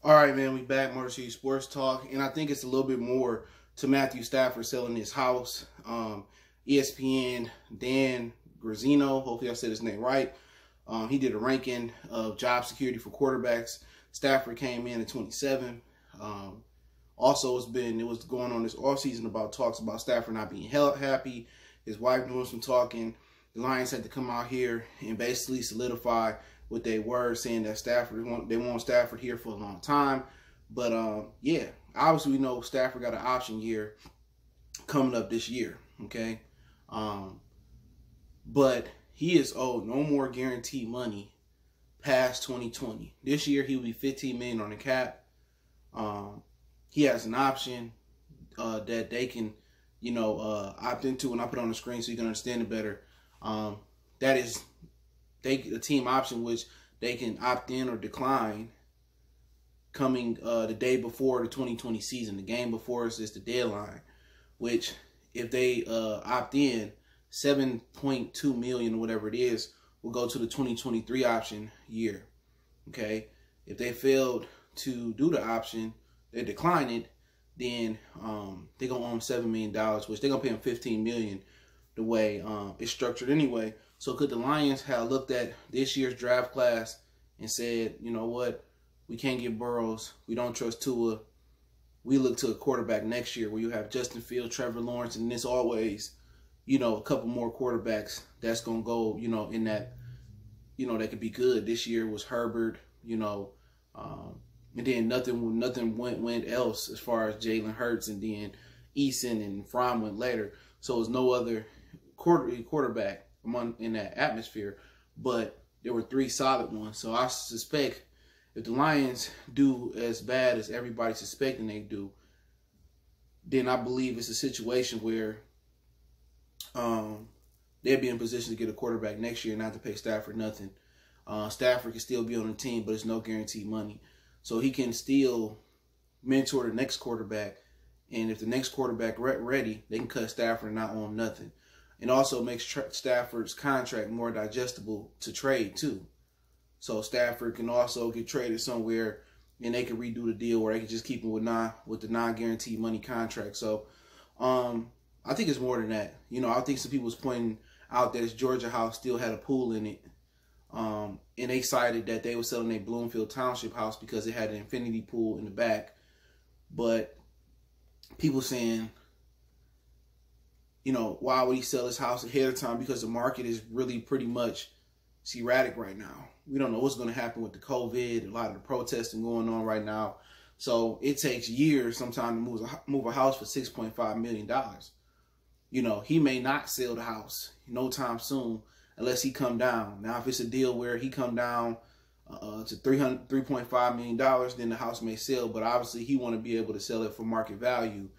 All right, man, we back, Motor City Sports Talk, and I think it's a little bit more to Matthew Stafford selling his house. ESPN, Dan Grazzino, hopefully I said his name right, he did a ranking of job security for quarterbacks. Stafford came in at 27. Also, it was going on this offseason about talks about Stafford not being happy, his wife doing some talking. The Lions had to come out here and basically solidify what they were, saying that they want Stafford here for a long time. But yeah, obviously we know Stafford got an option year coming up this year, okay? But he is owed no more guaranteed money past 2020. This year he will be $15 million on the cap. He has an option that they can, opt into, and I put it on the screen so you can understand it better. That is a team option which they can opt in or decline coming the day before the 2020 season. The game before us is the deadline, which if they opt in, 7.2 million or whatever it is will go to the 2023 option year. Okay, if they failed to do the option, they decline it, then they're gonna own $7 million, which they're gonna pay them $15 million the way it's structured anyway. So could the Lions have looked at this year's draft class and said, you know what, we can't get Burrows, we don't trust Tua, we look to a quarterback next year where you have Justin Fields, Trevor Lawrence, and there's always, a couple more quarterbacks that's going to go, in that, that could be good. This year was Herbert, and then nothing went else as far as Jalen Hurts, and then Eason and Fromm went later. So it was no other quarterback in that atmosphere, but there were three solid ones. So I suspect if the Lions do as bad as everybody's suspecting they do, then I believe it's a situation where they'll be in position to get a quarterback next year and not to pay Stafford nothing. Stafford can still be on the team, but it's no guaranteed money. So he can still mentor the next quarterback, and if the next quarterback ready, they can cut Stafford and not owe him nothing. It also makes Stafford's contract more digestible to trade too. So Stafford can also get traded somewhere, and they can redo the deal, or they can just keep him with the non-guaranteed money contract. So I think it's more than that. I think some people was pointing out that his Georgia house still had a pool in it, and they cited that they were selling their Bloomfield Township house because it had an infinity pool in the back. But people saying, why would he sell his house ahead of time? Because the market is really pretty much erratic right now. We don't know what's going to happen with the COVID, a lot of the protesting going on right now. So it takes years sometimes to move a house for $6.5 million. He may not sell the house no time soon unless he come down. Now, if it's a deal where he come down to $3.5 million, then the house may sell. But obviously, he want to be able to sell it for market value.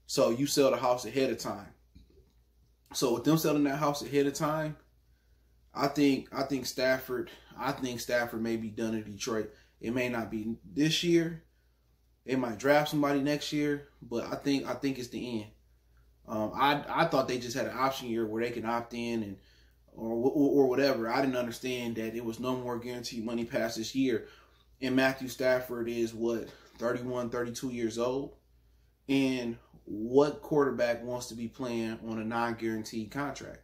So you sell the house ahead of time. So with them selling that house ahead of time, I think Stafford may be done in Detroit. It may not be this year. They might draft somebody next year, but I think it's the end. I thought they just had an option year where they can opt in or whatever. I didn't understand that it was no more guaranteed money past this year. And Matthew Stafford is 31, 32 years old. And what quarterback wants to be playing on a non-guaranteed contract?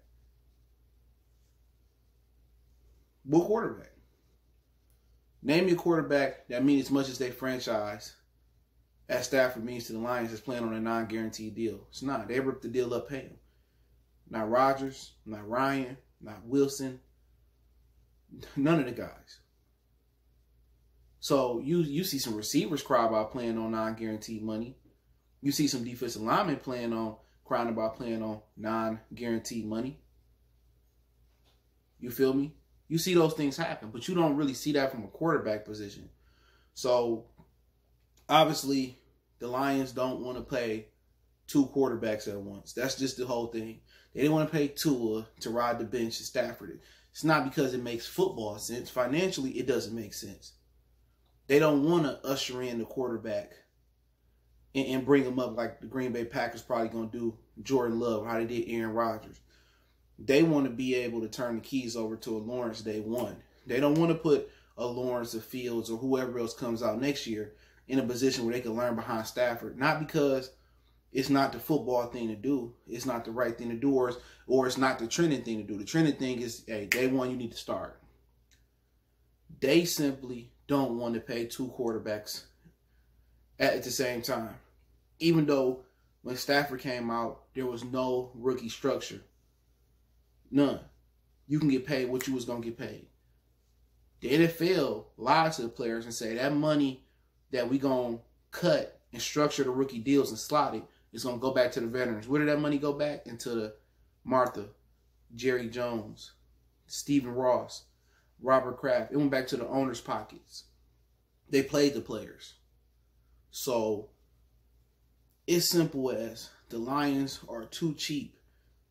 What quarterback? Name me a quarterback that means as much as they franchise as Stafford means to the Lions is playing on a non-guaranteed deal. It's not. They ripped the deal up, pay him. Not Rodgers, not Ryan, not Wilson. None of the guys. So you see some receivers cry about playing on non-guaranteed money. You see some defensive linemen crying about playing on non-guaranteed money. You feel me? You see those things happen, but you don't really see that from a quarterback position. So obviously, the Lions don't want to pay two quarterbacks at once. That's just the whole thing. They didn't want to pay Tua to ride the bench at Stafford. It's not because it makes football sense. Financially, it doesn't make sense. They don't want to usher in the quarterback and bring him up like the Green Bay Packers probably going to do Jordan Love, how they did Aaron Rodgers. They want to be able to turn the keys over to a Lawrence day one. They don't want to put a Lawrence, a Fields, or whoever else comes out next year in a position where they can learn behind Stafford. Not because it's not the football thing to do. It's not the right thing to do, or it's not the trending thing to do. The trending thing is, hey, day one, you need to start. They simply don't want to pay two quarterbacks at the same time. Even though when Stafford came out, there was no rookie structure. None. You can get paid what you was going to get paid. The NFL lied to the players and say that money that we going to cut and structure the rookie deals and slot it is going to go back to the veterans. Where did that money go back? Into the Martha, Jerry Jones, Stephen Ross, Robert Kraft. It went back to the owners' pockets. They played the players. So it's simple as the Lions are too cheap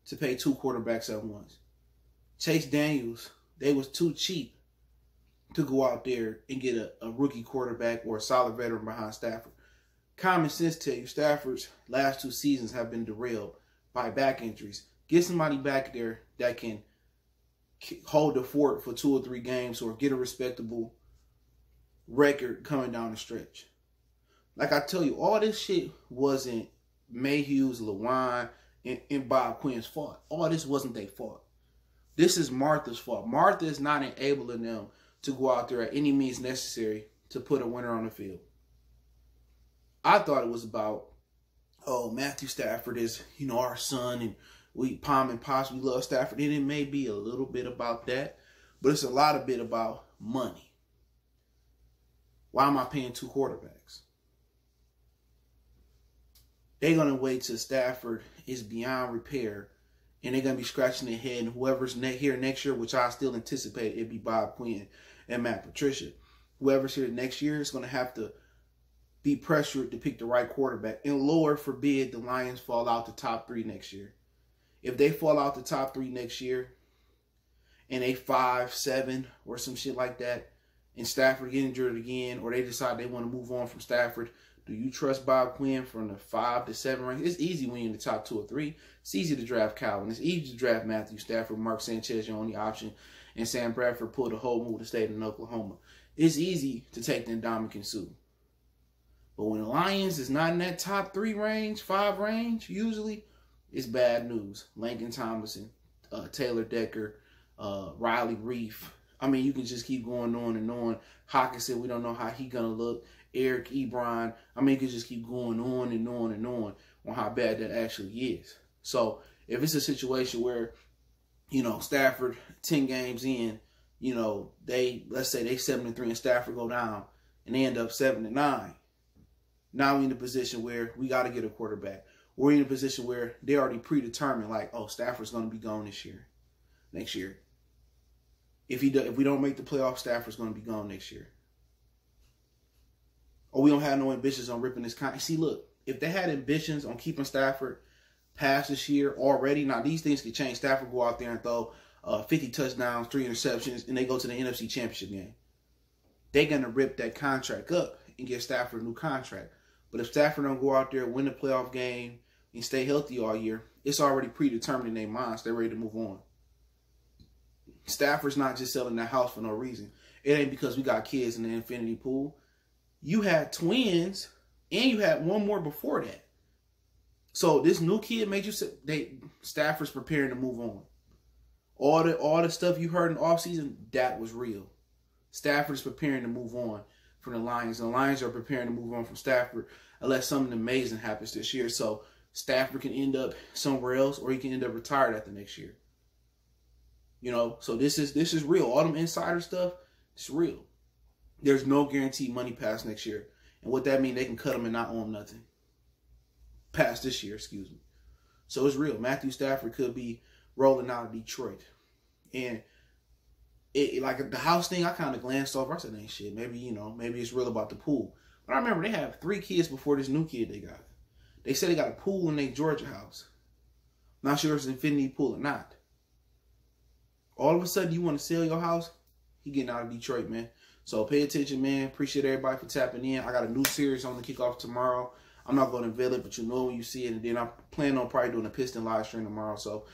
to pay two quarterbacks at once. Chase Daniels, they was too cheap to go out there and get a rookie quarterback or a solid veteran behind Stafford. Common sense tell you Stafford's last two seasons have been derailed by back injuries. Get somebody back there that can hold the fort for 2 or 3 games or get a respectable record coming down the stretch. Like I tell you, all this shit wasn't Mayhew's, LeWine, and Bob Quinn's fault. All this wasn't their fault. This is Martha's fault. Martha is not enabling them to go out there at any means necessary to put a winner on the field. I thought it was about, oh, Matthew Stafford is, our son, and we Palm and Pops, we love Stafford. And it may be a little bit about that, but it's a lot of bit about money. Why am I paying 2 quarterbacks? They're going to wait till Stafford is beyond repair, and they're going to be scratching their head, and whoever's here next year, which I still anticipate it'd be Bob Quinn and Matt Patricia. Whoever's here next year is going to have to be pressured to pick the right quarterback. And Lord forbid the Lions fall out the top 3 next year. If they fall out the top 3 next year and they 5-7 or some shit like that, and Stafford get injured again, or they decide they want to move on from Stafford, do you trust Bob Quinn from the 5 to 7 range? It's easy when you're in the top 2 or 3. It's easy to draft Calvin. It's easy to draft Matthew Stafford, Mark Sanchez, your only option, and Sam Bradford pulled the whole move to stay in Oklahoma. It's easy to take the Ndamukong Suh. But when the Lions is not in that top 3 range, 5 range, usually, it's bad news. Langston Tomlinson, Taylor Decker, Riley Reif. I mean, you can just keep going on and on. Hawkinson, we don't know how he going to look. Eric Ebron. I mean, you can just keep going on and on and on how bad that actually is. So, if it's a situation where, Stafford, 10 games in, let's say they 7-3 and Stafford go down and they end up 7-9. Now we're in a position where we got to get a quarterback. We're in a position where they already predetermined, like, oh, Stafford's going to be gone next year. If we don't make the playoffs, Stafford's going to be gone next year. Or we don't have no ambitions on ripping this contract. See, look, if they had ambitions on keeping Stafford past this year already, now these things can change. Stafford go out there and throw 50 touchdowns, 3 interceptions, and they go to the NFC Championship game. They're going to rip that contract up and give Stafford a new contract. But if Stafford don't go out there, win the playoff game, and stay healthy all year, it's already predetermined in their minds. They're ready to move on. Stafford's not just selling that house for no reason. It ain't because we got kids in the infinity pool. You had twins, and you had one more before that. So this new kid made you say Stafford's preparing to move on. All the stuff you heard in the offseason, that was real. Stafford's preparing to move on from the Lions. The Lions are preparing to move on from Stafford unless something amazing happens this year. So Stafford can end up somewhere else, or he can end up retired after next year. So this is real. All them insider stuff, it's real. There's no guaranteed money past next year. And what that means, they can cut them and not own nothing. Past this year, excuse me. So it's real. Matthew Stafford could be rolling out of Detroit. And like the house thing, I kind of glanced over. I said, ain't shit. Maybe, maybe it's real about the pool. But I remember they have 3 kids before this new kid they got. They said they got a pool in their Georgia house. Not sure if it's an infinity pool or not. All of a sudden, you want to sell your house? He getting out of Detroit, man. So pay attention, man. Appreciate everybody for tapping in. I got a new series on the kickoff tomorrow. I'm not going to unveil it, but you know when you see it. And then I'm planning on probably doing a Piston live stream tomorrow. So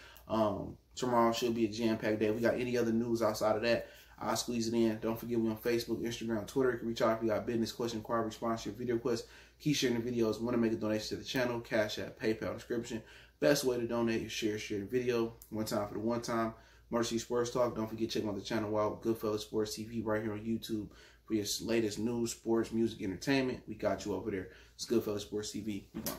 tomorrow should be a jam-packed day. If we got any other news outside of that, I'll squeeze it in. Don't forget we on Facebook, Instagram, Twitter. You can reach out if you got business, question, inquiry, response to your video request. Keep sharing the videos. Want to make a donation to the channel? Cash App, PayPal description. Best way to donate is share the video. One time for the one time. Mercy Sports Talk. Don't forget check out the channel out. Goodfellas Sports TV right here on YouTube for your latest news, sports, music, entertainment. We got you over there. It's Goodfellas Sports TV. We gone.